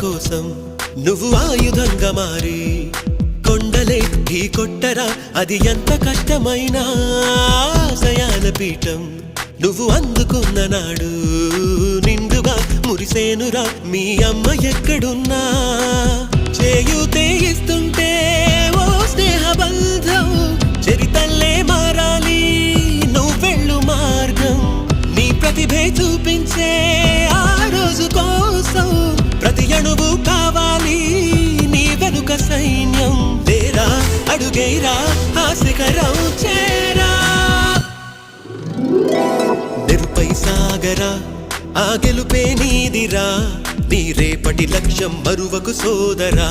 కోసం నువ్వు ఆయుధంగా మారి కొండలే ఢీ కొట్టరా అది ఎంత కష్టమైనా ఆశయాల పీఠం నువ్వు అందుకున్న నాడు నిండుగా మురిసేనురా మీ అమ్మ ఎక్కడున్నా చేయూతే ఇస్తుంటే ఓ స్నేహ బంధం చరితల్లే మారాలి నువ్వెళ్ళు మార్గం నీ ప్రతిభే చూపించే ఆ రోజు కోసం ప్రతి అణువు కావాలి నీ వెనుక సైన్యం లేరా అడుగేరా ఆ శిఖరం చేరా నిరుపై సాగరా ఆ గెలుపే నీదిరా నీ రేపటి లక్ష్యం మరువకు సోదరా